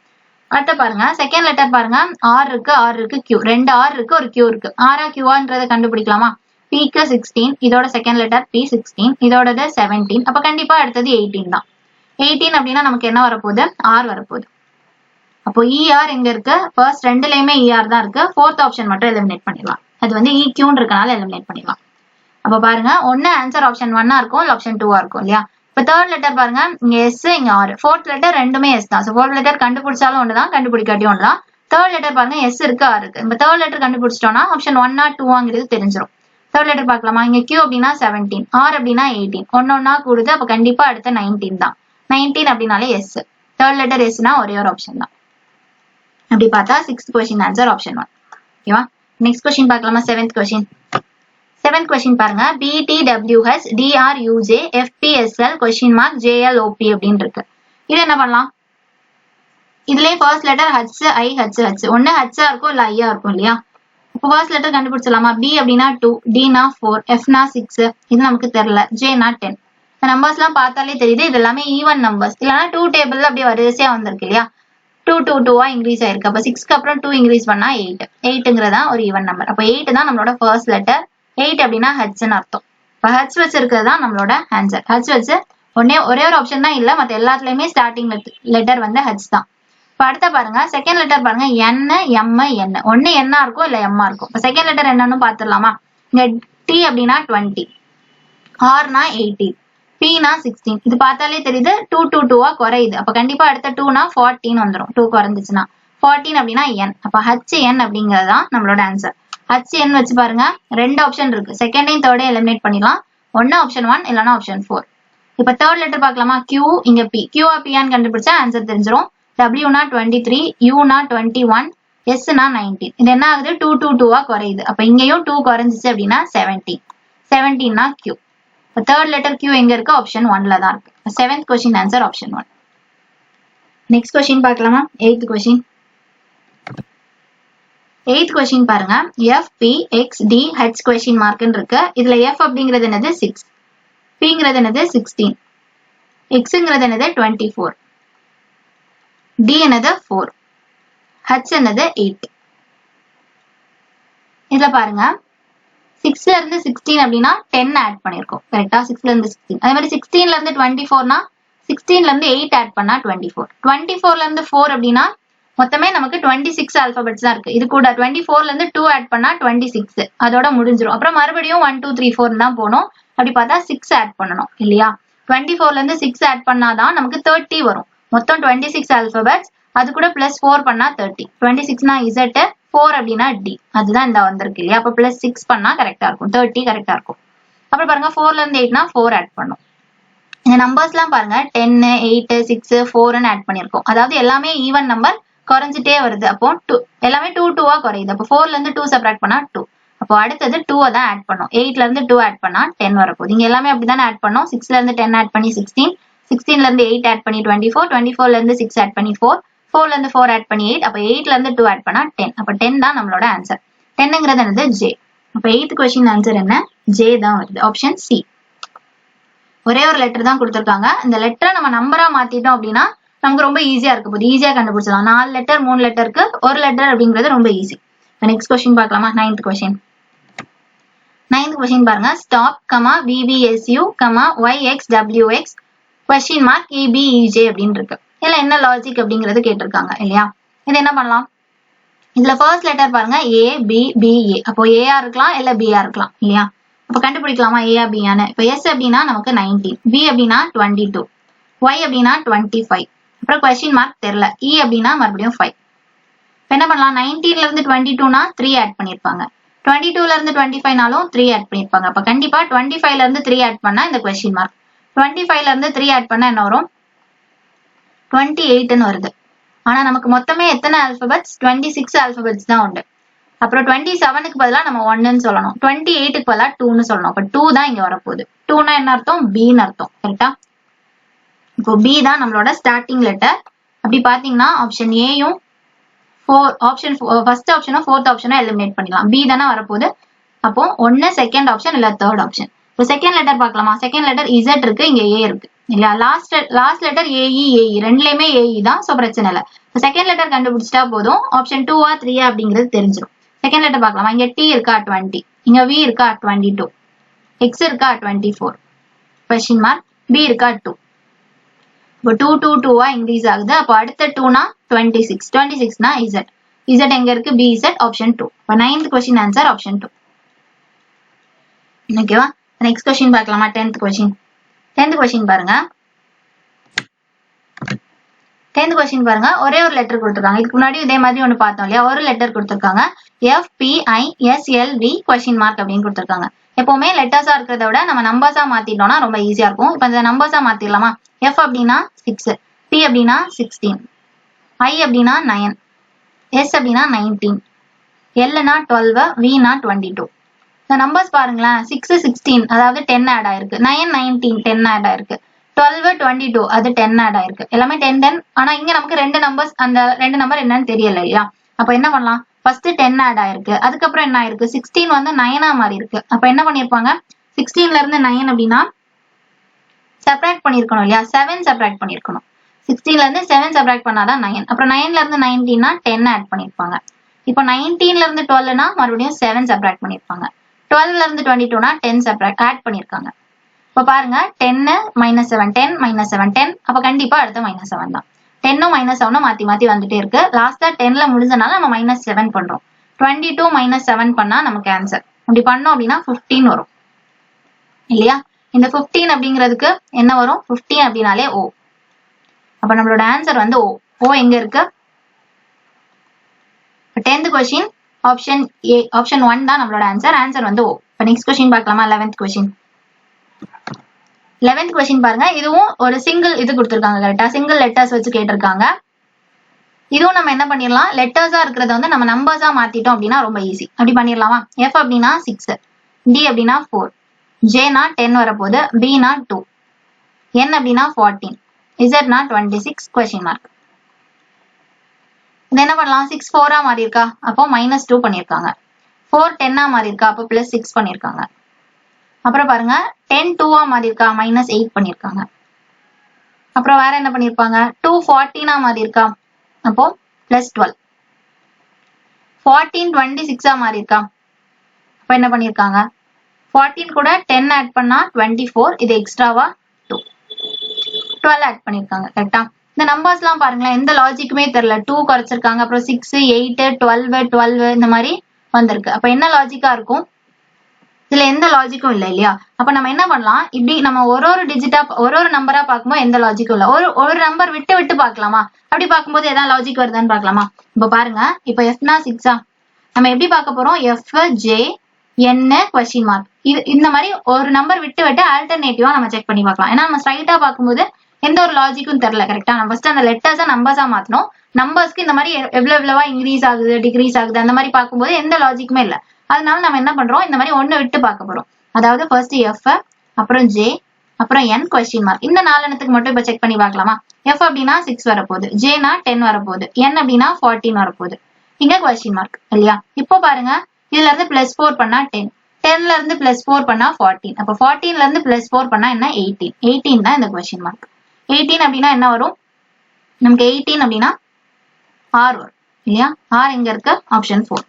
அடுத்த பாருங்க, செகண்ட் லெட்டர் பாருங்க. R இருக்கு Q, 2 R இருக்கு, ஒரு Q இருக்கு. R Qன்றதை கண்டுபிடிக்கலாமா? P க்கு 16, இதோட செகண்ட் லெட்டர் P 16, இதோடது 17. அப்ப கண்டிப்பா அடுத்தது 18 தான். 18 அப்படின்னா நமக்கு என்ன வரப்போகுது? R வரப்போகுது. அப்போ ER எங்க இருக்கு? ஃபர்ஸ்ட் ரெண்டுலயுமே ER தான் இருக்கு. ஃபோர்த் ஆப்ஷன் மட்டும் எலிமினேட் பண்ணிடலாம். அது வந்து EQன்னு இருக்கனால எலிமினேட் பண்ணிடலாம். அப்ப பாருங்க, ஒன்னு ஆன்சர் ஆப்ஷன் 1 இருக்கும், இல்ல ஆப்ஷன் 2 இருக்கும் இல்லையா? இப்ப தேர்ட் லெட்டர் பாருங்க, இங்க S, இங்க R. ஃபோர்த் லெட்டர் ரெண்டுமே S தான். சோ ஃபோர்த் லெட்டர் கண்டுபிடிச்சாலும் ஒண்ணுதான், கண்டுபிடிக்காட்டியும் ஒண்ணுதான். தேர்ட் லெட்டர் பாருங்க, S இருக்கு, R இருக்கு. இப்ப தேர்ட் லெட்டர் கண்டுபிடிச்சிட்டோம்னா ஆப்ஷன் 1 or 2ங்கிறது தெரிஞ்சிடும். தேர்ட் லெட்டர் பார்க்கலாமா? இங்க Q அப்படின்னா 17, R அப்படின்னா 18. ஒன்னொன்னா கூடுது, அப்ப கண்டிப்பா அடுத்த 19 தான். 19 அப்படின்னாலே S. தேர்ட் லெட்டர் Sனா ஒரே ஒரு ஆப்ஷன் தான். அப்படி பார்த்தா 6th கொஸ்டின் ஆன்சர் ஆப்ஷன் 1. ஓகேவா? நெக்ஸ்ட் கொஸ்டின் பார்க்கலாமா? 7th question. 7th கொஸ்டின் பாருங்க. BTWH DRUJ FPSL question mark JLOP அப்படின்னு இருக்கு. இது என்ன பண்ணலாம்? இதுலயே ஃபர்ஸ்ட் லெட்டர் HIHH. ஒன்னு H இருக்கும் இல்ல I இருக்கும் இல்லையா? இப்போ ஃபர்ஸ்ட் லெட்டர் கண்டுபிடிச்சலாமா? B அப்படின்னா 2, D னா 4, F னா 6, இது நமக்கு தெரியல, J னா 10. இந்த நம்பர்ஸ் எல்லாம் பார்த்தாலே தெரியுது, இது எல்லாமே ஈவன் நம்பர்ஸ். இல்லைன்னா 2 டேபிள்ல அப்படியே வரிசையா வந்திருக்கு இல்லையா? 2 இன்க்ரீஸ் ஆயிருக்கு. அப்ப 6க்கு அப்புறம் 2 இன்க்ரீஸ் பண்ணா 8. 8ங்கிறதா ஒரு ஈவன் நம்பர். அப்ப 8 தான் நம்மளோட ஃபர்ஸ்ட் லெட்டர். 8 அப்படின்னா Hன்னு அர்த்தம். இப்ப H வச்சு இருக்கிறது தான் நம்மளோட ஆன்சர். H வச்சு ஒரே ஒரு ஆப்ஷன் தான் இல்ல, மத்த எல்லாத்துலயுமே ஸ்டார்டிங் லெட்டர் வந்து H தான். இப்ப அடுத்த பாருங்க, செகண்ட் லெட்டர் பாருங்க. N, M, N. ஒன்னு N இருக்கும் இல்ல M இருக்கும். இப்ப செகண்ட் லெட்டர் என்னன்னு பாத்துடலாமா? இங்க T அப்படின்னா 20, R னா 18, P னா 16. இது பார்த்தாலே தெரியுது 2 குறையுது. அப்ப கண்டிப்பா அடுத்த 2 னா 14 வந்துடும். 2 குறைஞ்சிச்சுன்னா 14 அப்படின்னா N. அப்ப HN அப்படிங்கிறது தான் நம்மளோட ஆன்சர். HN வச்சு பாருங்க, ரெண்டு ஆப்ஷன் இருக்கு. செகண்டையும் தேர்டையும் எலிமினேட் பண்ணிடலாம். ஒன்னு ஆப்ஷன் 1 இல்லைன்னா ஆப்ஷன் 4. இப்ப தேர்ட் லெட்டர் பார்க்கலாமா? Q, இங்க P. Q P ன்னு கண்டுபிடிச்சா ஆன்சர் தெரிஞ்சிடும். W னா 23, U னா 21, S னா 19. இது என்ன ஆகுது? 2 குறையுது. அப்ப இங்கேயும் 2 குறைஞ்சிச்சு அப்படின்னா 17 னா Q. தேர்ட் லெட்டர் Q எங்க இருக்கு? ஆப்ஷன் 1ல தான் இருக்கு. 7th question answer option 1. Next question பார்க்கலாமா? 8th question. 8th கொஸ்டின் பாருங்க. FPXDH கொஸ்டின் மார்க்னு இருக்கு. இதுல F அப்படிங்கிறது என்னது? 6, Pங்கிறது என்னது? 16, Xங்கிறது என்னது? 24, D என்னது? 4, H என்னது? 8. இதுல பாருங்க, 6ல இருந்து 16 அப்படின்னா 10 ஆட் பண்ணிருக்கோம். கரெக்டா? 6ல இருந்து 16. அதே மாதிரி 16ல இருந்து 24னா 16ல இருந்து 8 ஆட் பண்ணா 24. 24ல இருந்து 4 அப்படின்னா மொத்தமே நமக்கு 26 ஆல்பபெட்ஸ் தான் இருக்கு. இது கூட 24ல இருந்து 2 ஆட் பண்ணா 26. அதோட முடிஞ்சிரும். அப்புறம் மறுபடியும் 1 2 3 4 தான் போகணும். அப்படி பார்த்தா 6 ஆட் பண்ணணும் இல்லையா? 24ல இருந்து 6 ஆட் பண்ணாதான் நமக்கு 30 வரும். மொத்தம் 26 ஆல்பபெட்ஸ். அது கூட பிளஸ் 4 பண்ணா 30. 26னா Z, 4 அப்படின்னா D. அதுதான் இந்த வந்திருக்கு இல்லையா? அப்ப பிளஸ் 6 பண்ணா கரெக்டா இருக்கும். 30 கரெக்டா இருக்கும். அப்புறம் பாருங்க, 4ல இருந்து 8னா 4 ஆட் பண்ணும். இந்த நம்பர்ஸ் எல்லாம் பாருங்க, 10, 8, 6, 4ன்னு ஆட் பண்ணிருக்கோம். அதாவது எல்லாமே ஈவன் நம்பர், குறைஞ்சிட்டே வருது. அப்போ எல்லாமே 2 குறையுது. அப்போ 4ல இருந்து 2 சப்ராக்ட் பண்ணா 2. அப்போ அடுத்தது 2 தான் ஆட் பண்ணும். 8ல இருந்து 2 ஆட் பண்ணா 10 வரப்போகுது. இங்க எல்லாமே அப்படிதானே ஆட் பண்ணோம். 6ல இருந்து 10 ஆட் பண்ணி 16, 16ல இருந்து 8 ஆட் பண்ணி 24, 24ல இருந்து 6 ஆட் பண்ணி 4, 4ல இருந்து 4 ஆட் பண்ணி 8. அப்ப 8ல இருந்து 2 ஆட் பண்ணா 10. அப்ப 10 தான் நம்மளோட ஆன்சர். 10ங்கிறது என்னது? J. அப்ப 8th கொஸ்டின் ஆன்சர் என்ன? J தான் வருது. Option C. ஒரே ஒரு லெட்டர் தான் கொடுத்திருக்காங்க. இந்த லெட்டரை நம்ம நம்பரா மாத்திட்டோம் அப்படின்னா நமக்கு ரொம்ப ஈஸியா இருக்க போகுது. ஈஸியா கண்டுபிடிச்சலாம். 4 லெட்டர் 3 லெட்டருக்கு ஒரு லெட்டர் அப்படிங்கிறது ரொம்ப ஈஸி. நெக்ஸ்ட் கொஸ்டின் பார்க்கலாமா? 9th question. 9th கொஸ்டின் பாருங்க. Stop, VVSU, YXWX, question mark EBEJ அப்படின்னு இருக்கு. இல்ல என்ன லாஜிக் அப்படிங்கறது கேட்டிருக்காங்க இல்லையா? இது என்ன பண்ணலாம்? இதுல ஃபர்ஸ்ட் லெட்டர் பாருங்க ABBA. அப்போ A இருக்கலாம் இல்ல B இருக்கலாம் இல்லையா? அப்ப கண்டுபிடிக்கலாமா A B ன்னு? இப்போ S அப்படின்னா நமக்கு 19, B அப்படின்னா 22, Y அப்படின்னா 25. அப்புறம் கொஸ்டின் மார்க் தெரியல. E அப்படின்னா மறுபடியும் 5. இப்போ என்ன பண்ணலாம்? 19ல இருந்து 22னா 3 ஆட் பண்ணிருப்பாங்க. 22ல இருந்து 25னாலும் 3 ஆட் பண்ணிருப்பாங்க. அப்ப கண்டிப்பா 25ல இருந்து 3 ஆட் பண்ணா இந்த கொஸ்டின் மார்க். 25ல இருந்து 3 ஆட் பண்ணா என்ன வரும்? 28ன்னு வருது. ஆனா நமக்கு மொத்தமே எத்தனை ஆல்பபெட்ஸ்? 26 ஆல்பபெட்ஸ் தான் உண்டு. அப்புறம் 27க்கு பதிலா நம்ம 1ன்னு சொல்லணும். 28க்கு பதிலா 2ன்னு சொல்லணும். அப்ப 2 தான் இங்க வரப்போகுது. 2னா என்ன அர்த்தம்? Bன்னு அர்த்தம். கரெக்டா? இப்போ B தான் நம்மளோட ஸ்டார்டிங் லெட்டர். அப்படி பாத்தீங்கன்னா ஆப்ஷன் ஏயும் ஃபர்ஸ்ட் ஆப்ஷனும் ஃபோர்த் ஆப்ஷனும் எலிமினேட் பண்ணிடலாம். B தானே வரப்போகுது. அப்போ 1 செகண்ட் ஆப்ஷன் இல்ல தேர்ட் ஆப்ஷன். இப்போ செகண்ட் லெட்டர் பார்க்கலாமா? செகண்ட் லெட்டர் Z இருக்கு, இங்க A இருக்கு இல்லையா? லாஸ்ட் லெட்டர் AE ரெண்டுலயுமே AE தான். சோ பிரச்சனை இல்ல. செகண்ட் லெட்டர் கண்டுபிடிச்சிட்டா போதும். ஆப்ஷன் 2ஆ 3ஆ அப்படிங்கிறது தெரிஞ்சிடும். செகண்ட் லெட்டர் பார்க்கலாமா? இங்க T இருக்கா 20, இங்க V இருக்கா 22, X இருக்கா 24, கொஸ்டின் மார்க், B இருக்கா 2. இப்போ 2 2 2ஆ இன்க்ரீஸ் ஆகுது. அப்போ அடுத்த 2னா 26, 26னா Z. Z எங்க இருக்கு? BZ, option 2. இப்போ 9th கொஸ்டின் ஆன்சர் ஆப்ஷன் 2. ஓகேவா? நெக்ஸ்ட் கொஸ்டின் பார்க்கலாமா? 10th question. 10th கொஸ்டின் பாருங்க. 10th கொஸ்டின் பாருங்க. ஒரே ஒரு லெட்டர் கொடுத்துருக்காங்க. இதுக்கு முன்னாடி இதே மாதிரி ஒன்று பார்த்தோம் இல்லையா? ஒரு லெட்டர் கொடுத்துருக்காங்க. FPISLV கொஸ்டின் மார்க் அப்படின்னு கொடுத்துருக்காங்க. எப்பவுமே லெட்டர்ஸா இருக்கிறத விட நம்ம நம்பர்ஸா மாத்திட்டோம்னா ரொம்ப ஈஸியா இருக்கும். இப்போ இந்த நம்பர்ஸா மாத்திடலாமா? F அப்படின்னா 6, P அப்படின்னா 16, I அப்படின்னா 9, S அப்படின்னா 19, Lனா 12, Vனா 22. இந்த நம்பர்ஸ் பாருங்களேன். 6 16 அதாவது 10 ஆட் ஆயிருக்கு. 9 19 10 ஆட் ஆயிருக்கு. 12 22 அது 10 ஆட் ஆயிருக்கு. எல்லாமே 10 10. ஆனா இங்க நமக்கு ரெண்டு நம்பர்ஸ், அந்த ரெண்டு நம்பர் என்னன்னு தெரியல இல்லையா? அப்ப என்ன பண்ணலாம்? ஃபர்ஸ்ட் 10 ஆட் ஆயிருக்கு. அதுக்கப்புறம் என்ன ஆயிருக்கு? 16 வந்து 9ஆ மாறி இருக்கு. அப்ப என்ன பண்ணிருப்பாங்க? 16ல இருந்து 9 அப்படின்னா சப்ராக்ட் பண்ணிருக்கணும் இல்லையா? 7 சப்ராக்ட் பண்ணிருக்கணும். 16ல இருந்து 7 சப்ராக்ட் பண்ணாதான் 9. அப்புறம் 9ல இருந்து 19னா 10 ஆட் பண்ணிருப்பாங்க. இப்போ 19ல இருந்து 12னா மறுபடியும் 7 சப்ராக்ட் பண்ணிருப்பாங்க. 12ல இருந்து 22னா 10 சப்ராக்ட் ஆட் பண்ணிருக்காங்க. இப்ப பாருங்க 10 மைனஸ் 7 10 மைனஸ் 7 10. அப்ப கண்டிப்பா அடுத்த மைனஸ் 7 தான். 10 மைனஸ் 7 மாத்தி மாத்தி வந்துட்டே இருக்கு. லாஸ்டா 10ல முடிஞ்சனால நம்ம மைனஸ் 7 பண்றோம். 22 மைனஸ் 7 பண்ணா நமக்கு ஆன்சர். அப்படி பண்ணோம் அப்படின்னா 15 வரும் இல்லையா? இந்த 15 அப்படிங்கிறதுக்கு என்ன வரும்? 15 அப்படின்னாலே O. அப்ப நம்மளோட ஆன்சர் வந்து O. O எங்க இருக்கு? 10th question option A, option 1 தான் நம்மளோட ஆன்சர். ஆன்சர் வந்து O. இப்ப நெக்ஸ்ட் கொஸ்டின் பார்க்கலாமா? 11th question. 11th கொஸ்டின் பாருங்க. இதுவும் ஒரு சிங்கிள் இது கொடுத்திருக்காங்க. கரெக்டா? சிங்கிள் லெட்டர்ஸ் வச்சு கேட்டிருக்காங்க. இதுவும் நம்ம என்ன பண்ணிடலாம்? லெட்டர்ஸா இருக்கிறத வந்து நம்ம நம்பர்ஸா மாத்திட்டோம் அப்படின்னா ரொம்ப ஈஸி. அப்படி பண்ணிடலாமா? F அப்படின்னா 6, D அப்படின்னா 4, Jனா 10 வரப்போகுது, Bனா 2, N அப்படின்னா 14, Zனா 26, கொஸ்டின் மார்க். இது என்ன பண்ணலாம்? 6 4ஆ மாறி இருக்கா? அப்போ -2 பண்ணிருக்காங்க. 4 10ஆ மாறி இருக்கா? அப்போ +6 பண்ணிருக்காங்க. அப்புறம் பாருங்க 10 2ஆ மாறி இருக்கா? -8 பண்ணிருக்காங்க. அப்புறம் வேற என்ன பண்ணிருப்பாங்க? 2 14ஆ மாறி இருக்கா? அப்போ +12. 14 26ஆ மாறி இருக்கா? அப்ப என்ன பண்ணிருக்காங்க? 14 கூட 10 ஆட் பண்ணா 24, இது எக்ஸ்ட்ராவா 2, 12 ஆட் பண்ணிருக்காங்க. கரெக்டா? இந்த நம்பர்ஸ் எல்லாம் பாருங்களேன், எந்த லாஜிக்குமே தெரியல. 2 குறைச்சிருக்காங்க, அப்புறம் 6 8 12 12 இந்த மாதிரி வந்திருக்கு. அப்ப என்ன லாஜிக்கா இருக்கும்? இதுல எந்த லாஜிக்கும் இல்ல இல்லையா? அப்ப நம்ம என்ன பண்ணலாம்? இப்படி நம்ம ஒரு டிஜிட்டா ஒரு நம்பரா பார்க்கும்போது எந்த லாஜிக்கும் இல்ல. ஒரு நம்பர் விட்டு விட்டு பார்க்கலாமா? அப்படி பார்க்கும்போது ஏதாவது லாஜிக் வருதான்னு பார்க்கலாமா? இப்ப பாருங்க, இப்ப Fனா 6ஆ நம்ம எப்படி பார்க்க போறோம்? F J N question mark. இந்த மாதிரி ஒரு நம்பர் விட்டு விட்டு ஆல்டர்னேட்டிவா நம்ம செக் பண்ணி பார்க்கலாம். ஏன்னா நம்ம ஸ்ட்ரைட்டா பார்க்கும்போது எந்த ஒரு லாஜிக்கும் தெரியல. கரெக்டா? நம்ம ஃபர்ஸ்ட் அந்த லெட்டர்ஸா நம்பர்ஸா மாத்தணும். நம்பர்ஸ்க்கு இந்த மாதிரி எவ்வளவா இன்க்ரீஸ் ஆகுது டிக்ரீஸ் ஆகுது அந்த மாதிரி பார்க்கும்போது எந்த லாஜிக்குமே இல்ல. அதனால நம்ம என்ன பண்றோம்? இந்த மாதிரி ஒண்ணு விட்டு பார்க்க போறோம். அதாவது ஃபர்ஸ்ட் F, அப்புறம் J, அப்புறம் N கொஸ்டின் மார்க். இந்த 4 எண்ணத்துக்கு மட்டும் இப்ப செக் பண்ணி பார்க்கலாமா? F அப்படின்னா 6 வரப்போகுது, Jனா 10 வரப்போகுது, N அப்படின்னா 14 வரப்போகுது, இங்க கொஸ்டின் மார்க் இல்லையா? இப்போ பாருங்க, இதுல இருந்து +4 பண்ணா 10, 10ல இருந்து +4 பண்ணா 14, அப்ப 14ல இருந்து +4 பண்ணா என்ன? 18, 18 தான் இந்த கொஸ்டின் மார்க். 18 அப்படின்னா என்ன வரும்? நமக்கு 18 அப்படின்னா R வரும் இல்லையா? R எங்க இருக்கு? ஆப்ஷன் 4.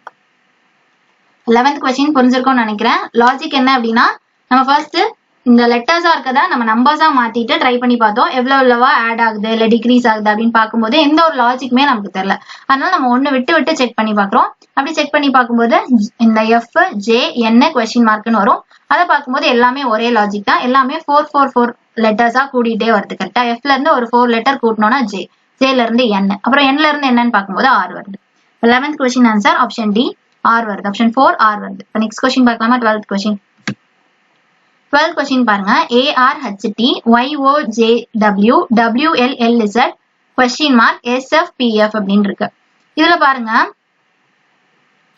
11th கொஸ்டின் புரிஞ்சிருக்கும்னு நினைக்கிறேன். லாஜிக் என்ன அப்படின்னா, நம்ம ஃபர்ஸ்ட் இந்த லெட்டர்ஸா இருக்கதா நம்ம நம்பர்ஸா மாத்திட்டு ட்ரை பண்ணி பார்த்தோம். எவ்வளவா ஆட் ஆகுது இல்ல டிக்ரீஸ் ஆகுது அப்படின்னு பார்க்கும்போது எந்த ஒரு லாஜிக்குமே நமக்கு தெரியல. அதனால நம்ம ஒண்ணு விட்டு விட்டு செக் பண்ணி பாக்குறோம். அப்படி செக் பண்ணி பார்க்கும்போது இந்த எஃப் ஜே என்ன கொஸ்டின் மார்க்னு வரும். அதை பார்க்கும்போது எல்லாமே ஒரே லாஜிக் தான். எல்லாமே 4 லெட்டர்ஸா கூடிட்டே வருது. கரெக்டா எஃப்ல இருந்து ஒரு 4 லெட்டர் கூட்டணும்னா ஜே, ஜேல இருந்து என், அப்புறம் என்ல இருந்து என்னன்னு பார்க்கும்போது ஆர் வருது. 11th question answer option D R வருது. ஆப்ஷன் 4 ஆர் வருது. இப்போ நெக்ஸ்ட் கொஸ்டின் பார்க்கலாமா? 12th question. 12th கொஸ்டின் பாருங்க. ARHT YOJW WLLZ question mark SFPF அப்படின்னு இருக்கு. இதுல பாருங்க,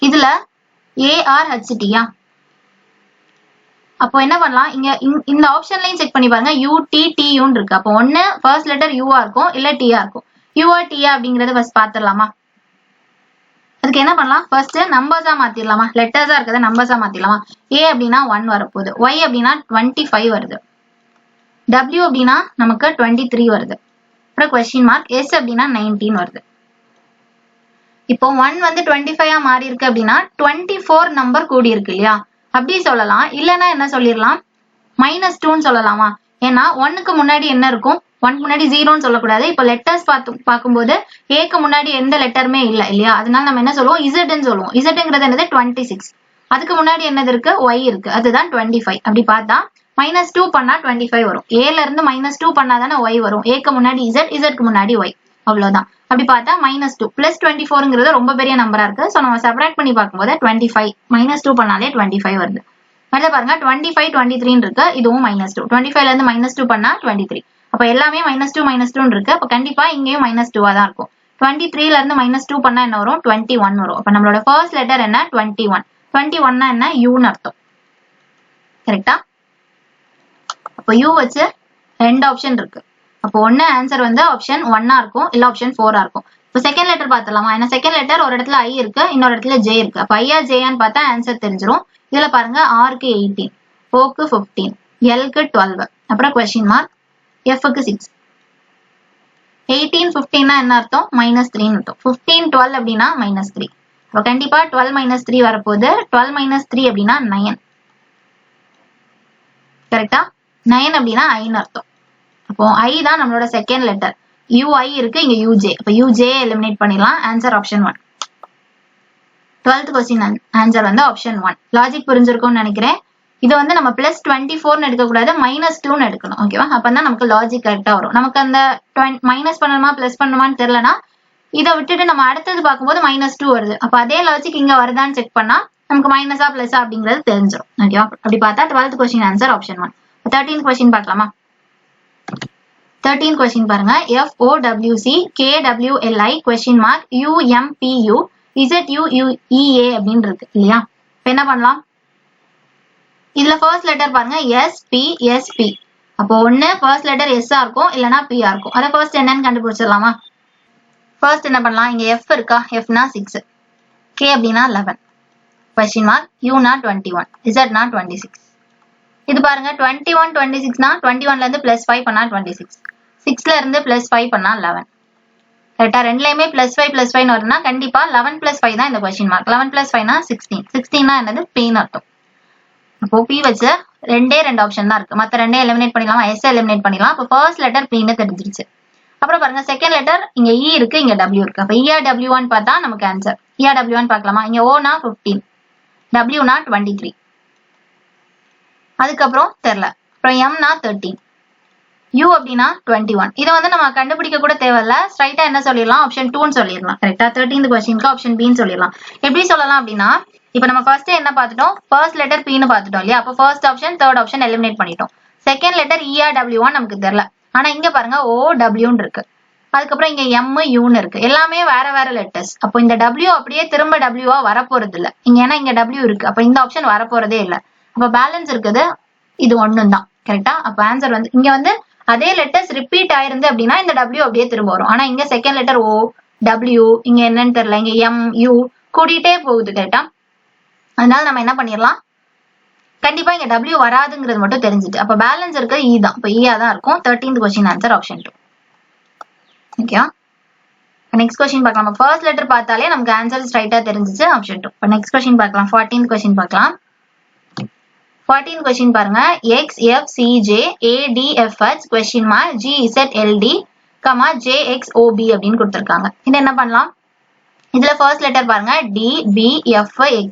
இதுல ARHTயா, அப்போ என்ன பண்ணலாம், இங்க இந்த ஆப்ஷன்லயும் செக் பண்ணி பாருங்க. UTTUன்னு இருக்கு. அப்போ ஒண்ணு ஃபர்ஸ்ட் லெட்டர் யூவா இருக்கும் இல்ல டியா இருக்கும். யூஆ டியா அப்படிங்கறத ஃபர்ஸ்ட் பாத்துடலாமா? அதுக்கு என்ன பண்ணலாம், ஃபர்ஸ்ட் நம்பர்ஸா மாத்திரலாமா? லெட்டர்ஸா இருக்கத நம்பர்ஸா மாத்திரலாமா? ஏ அப்படின்னா 1 வரப்போகுது, ஒய் அப்படின்னா 25 வருது, டபிள்யூ அப்படின்னா நமக்கு 23 வருது, அப்புறம் கொஸ்டின் மார்க், எஸ் அப்படின்னா 19 வருது. இப்போ 1 வந்து 25 மாறி இருக்கு அப்படின்னா 24 நம்பர் கூடி இருக்கு இல்லையா, அப்படி சொல்லலாம். இல்லைன்னா என்ன சொல்லிடலாம், -2ன்னு சொல்லலாமா? ஏன்னா 1க்கு முன்னாடி என்ன இருக்கும், 1 முன்னாடி 0ன்னு சொல்லக்கூடாது. இப்போ லெட்டர்ஸ் பார்க்கும்போது ஏக்கு முன்னாடி எந்த லெட்டருமே இல்லை இல்லையா, அதனால நம்ம என்ன சொல்லுவோம், இசட்ன்னு சொல்லுவோம். இசட்ங்கிறது என்னது, 26. அதுக்கு முன்னாடி என்னது இருக்கு, ஒய் இருக்கு, அதுதான் 25. அப்படி பார்த்தா -2 பண்ணா 25 வரும். ஏல இருந்து -2 பண்ணாதானே ஒய் வரும். ஏக்கு முன்னாடி இசட், இசட்க்கு முன்னாடி ஒய், அவ்வளவுதான். அப்படி பார்த்தா -2 + 24ங்கிறது ரொம்ப பெரிய நம்பரா இருக்கு. ஸோ நம்ம செப்பரேட் பண்ணி பார்க்கும்போது 25 -2 பண்ணாலே 25 வருது. அடுத்து பாருங்க 25 23 இருக்கு, இதுவும் -2. 25ல இருந்து -2 பண்ணா 23. அப்ப எல்லாமே -2 இருக்கு. அப்ப கண்டிப்பா இங்கேயும் -2 தான் இருக்கும். 23ல இருந்து -2 பண்ணா என்ன வரும், 21 வரும். அப்ப நம்மளோட ஃபர்ஸ்ட் லெட்டர் என்ன, 21. 21னா என்ன, யூன்னு அர்த்தம். கரெக்டா? அப்போ யூ வச்சு 2 ஆப்ஷன் இருக்கு. அப்போ ஒன்னு ஆன்சர் வந்து ஆப்ஷன் 1ஆ இருக்கும், இல்ல ஆப்ஷன் 4ஆ இருக்கும். இப்போ செகண்ட் லெட்டர் பார்த்தலாமா? ஏன்னா செகண்ட் லெட்டர் ஒரு இடத்துல ஐ இருக்கு, இன்னொரு இடத்துல ஜே இருக்கு. அப்ப ஐயா ஜேயான்னு பார்த்தா ஆன்சர் தெரிஞ்சிடும். இதுல பாருங்க, ஆருக்கு 18, ஓக்கு 15, எல்க்கு 12, அப்புறம் கொஸ்டின் மார்க், எஃப்க்கு 6. 18 15னா என்ன அர்த்தம், -3ன்னு அர்த்தம். 15 12 அப்படின்னா -3. அப்ப கண்டிப்பா 12 - 3 வரப்போகுது. 12 - 3 அப்படின்னா 9. கரெக்டா? 9 அப்படின்னா ஐன்னு அர்த்தம். அப்போ ஐ தான் நம்மளோட செகண்ட் லெட்டர். யூஐ இருக்கு, இங்க யூஜே. அப்ப யூஜே எலிமினேட் பண்ணிடலாம். Answer option 1. 12th question answer வந்து ஆப்ஷன் 1. லாஜிக் புரிஞ்சிருக்கும்னு நினைக்கிறேன். இது வந்து நம்ம +24ன்னு எடுக்கக்கூடாது, -2ன்னு எடுக்கணும். ஓகேவா? அப்பதான் நமக்கு லாஜிக் கரெக்டா வரும். நமக்கு அந்த மைனஸ் பண்ணணுமா பிளஸ் பண்ணணுமான்னு தெரியலனா, இதை விட்டுட்டு நம்ம அடுத்தது பார்க்கும்போது -2 வருது. அப்ப அதே லாஜிக் இங்க வருதான்னு செக் பண்ணா நமக்கு மைனஸா பிளஸா அப்படிங்கிறது தெரிஞ்சிடும். ஓகேவா? அப்படி பார்த்தா 12th question answer option 1. 13th question பார்க்கலாமா? 13th கொஸ்டின் பாருங்க. FOWC KWLI question mark UMPU ZUEA அப்படின்னு இருக்கு இல்லையா? இப்ப என்ன பண்ணலாம், இதுல ஃபர்ஸ்ட் லெட்டர் பாருங்க, SP. அப்போ ஒண்ணு ஃபர்ஸ்ட் லெட்டர் எஸ் இருக்கும், இல்லனா பி இருக்கும். அத ஃபர்ஸ்ட் என்னன்னு கண்டுபிடிச்சிடலாமா? ஃபர்ஸ்ட் என்ன பண்ணலாம், இங்க எஃப் இருக்கா, எஃப்னா 6, கே அப்படின்னா 11, கொஸ்டின் மார்க், யூனா 21, இசட்னா 26. இது பாருங்க 21 26னா 21ல இருந்து +5 பண்ணா 26, 6ல இருந்து +5 பண்ணா 11. கரெக்டா? ரெண்டுலயுமே +5 வரும்னா கண்டிப்பா 11 + 5 தான் இந்த கொஸ்டின் மார்க். 11 + 5னா 16. 16னா என்னது, பின்னு அர்த்தம். அப்போ பி வச்சு 2 ஆப்ஷன் தான் இருக்கு. மத்த 2 எலிமினேட் பண்ணிடலாமா? எஸ் எலிமினேட் பண்ணிடலாம். அப்போ ஃபர்ஸ்ட் லெட்டர் பின்னு தெரிஞ்சிருச்சு. அப்புறம் பாருங்க செகண்ட் லெட்டர், இங்க இ இருக்கு, இங்க டபிள்யூ இருக்கு. அப்ப இஆர் டபிள்யூன்னு பார்த்தா நமக்கு ஆன்சர். இஆர் டபிள்யூன்னு பார்க்கலாமா? இங்க ஓனா 15, டபிள்யூனா 23, அதுக்கப்புறம் தெரியல. அப்புறம் எம்னா 13, யூ அப்படின்னா 21. இதை வந்து நம்ம கண்டுபிடிக்க கூட தேவையில்ல, ஸ்ட்ரைட்டா என்ன சொல்லிடலாம், ஆப்ஷன் 2ன்னு சொல்லிடலாம். கரெக்டா? 13th கொஸ்டினுக்கு ஆப்ஷன் பின்னு சொல்லிடலாம். எப்படி சொல்லலாம் அப்படின்னா, இப்ப நம்ம ஃபர்ஸ்ட் என்ன பார்த்துட்டோம், ஃபர்ஸ்ட் லெட்டர் பின்னு பார்த்துட்டோம் இல்லையா? அப்ப first option third option eliminate பண்ணிட்டோம். செகண்ட் லெட்டர் இஆர் டபிள்யூன்னு நமக்கு தெரியல. ஆனா இங்க பாருங்க ஓ டபிள்யூன்னு இருக்கு, அதுக்கப்புறம் இங்க எம் யூன்னு இருக்கு. எல்லாமே வேற வேற லெட்டர்ஸ். அப்போ இந்த டபிள்யூ அப்படியே திரும்ப டபிள்யூவா வரப்போறது இல்ல இங்க, ஏன்னா இங்க டபிள்யூ இருக்கு. அப்ப இந்த ஆப்ஷன் வரப்போறதே இல்ல. அப்ப பேலன்ஸ் இருக்குது இது ஒண்ணும் தான். கரெக்டா? அப்ப ஆன்சர் வந்து இங்க வந்து அதே லெட்டர்ஸ் ரிப்பீட் ஆயிருந்து அப்படின்னா இந்த டபிள்யூ அப்படியே திரும்ப வரும். ஆனா இங்க செகண்ட் லெட்டர் ஓ டபிள்யூ, இங்க என்னன்னு தெரியல, இங்க எம் யூ கூட்டிகிட்டே போகுது. கரெக்டா? அதனால நம்ம என்ன பண்ணிடலாம், கண்டிப்பா இங்க டபிள்யூ வராதுங்கிறது மட்டும் தெரிஞ்சுட்டு அப்ப பேலன்ஸ் இருக்கு இ தான். இப்ப இஆ தான் இருக்கும். 13th question answer option 2. ஓகேவா? நெக்ஸ்ட் கொஸ்டின் பார்க்கலாம். ஃபர்ஸ்ட் லெட்டர் பார்த்தாலே நமக்கு ஆன்சர் ஸ்ட்ரைட்டா தெரிஞ்சிச்சு, ஆப்ஷன் 2. இப்போ நெக்ஸ்ட் கொஸ்டின் பார்க்கலாம். 14th கொஸ்டின் பார்க்கலாம். 14th கொஸ்டின் பாருங்க XFCJ ADFH question mark GZLD JXOB அப்படின்னு கொடுத்திருக்காங்க. இது என்ன பண்ணலாம்? இதுல ஃபர்ஸ்ட் லெட்டர் பாருங்க DBFX.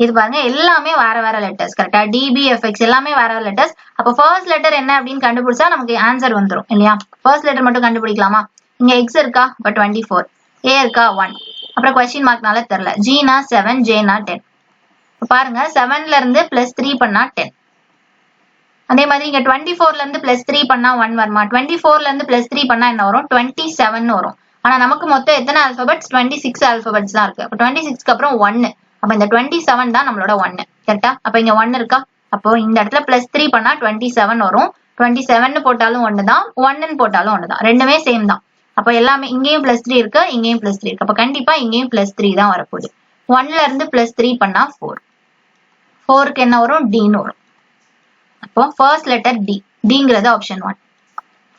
இது பாருங்க எல்லாமே வேற வேற லெட்டர்ஸ். கரெக்டா? DBFX எல்லாமே வேற வேற லெட்டர்ஸ். அப்ப ஃபர்ஸ்ட் லெட்டர் என்ன அப்படின்னு கண்டுபிடிச்சா நமக்கு ஆன்சர் வந்துரும் இல்லையா? ஃபர்ஸ்ட் லெட்டர் மட்டும் கண்டுபிடிக்கலாமா? இங்க X இருக்கா? அப்ப 24. A இருக்கா? 1. அப்புறம் கொஸ்டின் மார்க்னால தெரியல. G னா 7, J னா 10. பாருங்க 7ல இருந்து +3 பண்ணா 10. அதே மாதிரி இங்க 24ல இருந்து +3 பண்ணா 1 வருமா? 24ல இருந்து +3 பண்ணா என்ன வரும்? 27 வரும். ஆனா நமக்கு மொத்தம் எத்தனை ஆல்பபெட்ஸ்? 26 ஆல்பபெட்ஸ் தான் இருக்கு. அப்ப 26க்கு அப்புறம் 1. அப்ப இந்த 27 தான் நம்மளோட 1. கரெக்டா? அப்ப இங்க 1 இருக்கா? அப்போ இந்த இடத்துல +3 பண்ணா 27 வரும். 27 போட்டாலும் 1 தான், 1 போட்டாலும் 1 தான். ரெண்டுமே சேம் தான். அப்ப எல்லாமே இங்கேயும் +3 இருக்கு, இங்கேயும் +3 இருக்கு. அப்ப கண்டிப்பா இங்கேயும் +3 தான் வரப்போகுது. 1ல இருந்து +3 பண்ணா 4. 4க்கு என்ன வரும்? D ன்னு வரும். அப்போ ஃபர்ஸ்ட் லெட்டர் D. Dங்கிறது option 1.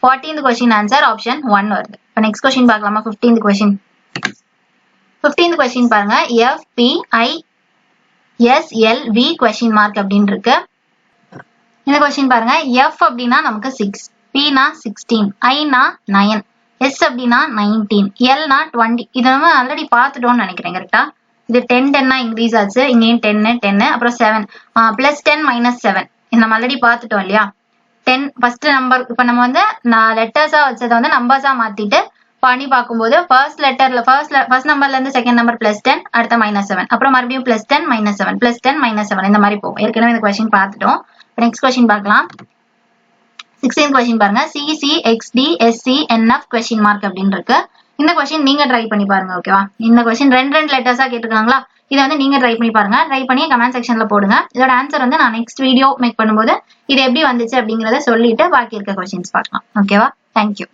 14th question answer option 1 வருது. இப்போ நெக்ஸ்ட் கொஸ்டின் பார்க்கலாமா? 15th question. 15th கொஸ்டின் பாருங்க FPISLV கொஸ்டின் மார்க் அப்படின்னு இருக்கு. இந்த கொஸ்டின் பாருங்க F அப்படின்னா நமக்கு 6, P னா 16, I னா 9, S அப்படின்னா 19, L னா 20. இதை நம்ம ஆல்ரெடி பார்த்துட்டோம்னு நினைக்கிறேன். கரெக்டா? இது 10 10 இன்க்ரீஸ் ஆச்சு. இங்கேயும் 10 10 அப்புறம் 7 +10 -7 இது நம்ம ஆல்ரெடி பார்த்துட்டோம் இல்லையா? 10 ஃபர்ஸ்ட் நம்பர். இப்ப நம்ம வந்து லெட்டர்ஸா வச்சதை வந்து நம்பர்ஸா மாத்திட்டு பண்ணி பார்க்கும்போது ஃபர்ஸ்ட் லெட்டர்ல ஃபர்ஸ்ட் நம்பர்ல இருந்து செகண்ட் நம்பர் +10 அடுத்த -7 அப்புறம் மறுபடியும் +10 -7 +10 -7 இந்த மாதிரி போகும். ஏற்கனவே இந்த கொஸ்டின் பார்த்துட்டோம். நெக்ஸ்ட் கொஸ்டின் பார்க்கலாம். 16th கொஸ்டின் பாருங்க CCXDSCNF கொஸ்டின் மார்க் அப்படின்னு இருக்கு. இந்த கொஸ்டின் நீங்க ட்ரை பண்ணி பாருங்க. ஓகேவா? இந்த கொஸ்டின் ரெண்டு லெட்டர்ஸா கேட்டுருக்காங்களா? இதை வந்து நீங்க ட்ரை பண்ணி பாருங்க. ட்ரை பண்ணி கமெண்ட் செக்ஷன்ல போடுங்க. இதோட ஆன்சர் வந்து நான் நெக்ஸ்ட் வீடியோ மேக் பண்ணும்போது இது எப்படி வந்துச்சு அப்படிங்கறத சொல்லிட்டு பாக்கி இருக்க கொஸ்டின்ஸ் பார்க்கலாம். ஓகேவா? தேங்க்யூ.